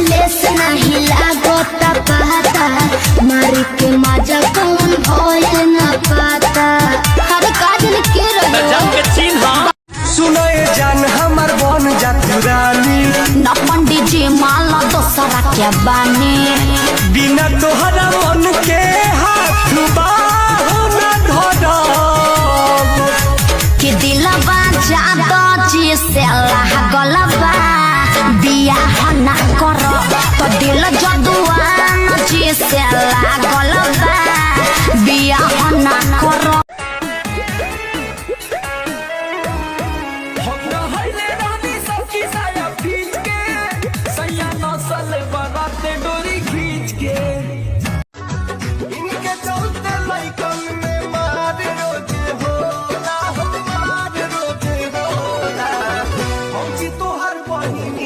लेस नहीं लागोता पता मारी के मजा कौन भोल न पाता हर काजल के रहे सुनो ये जान हमार बन जातु रानी न पंडित जी माला दोसरा के बानी बिना तोहरा मन के हाथ बाहु न धरब कि दिलवा जादो जी से लागलबा बियाह ना करो तो दिल जदुआन जी से लागलबा बियाह ना करो। डोरी खींच के इनके चलते लइकन में मार रोज होला हम मार रोज होला हम जी तोहर बहिन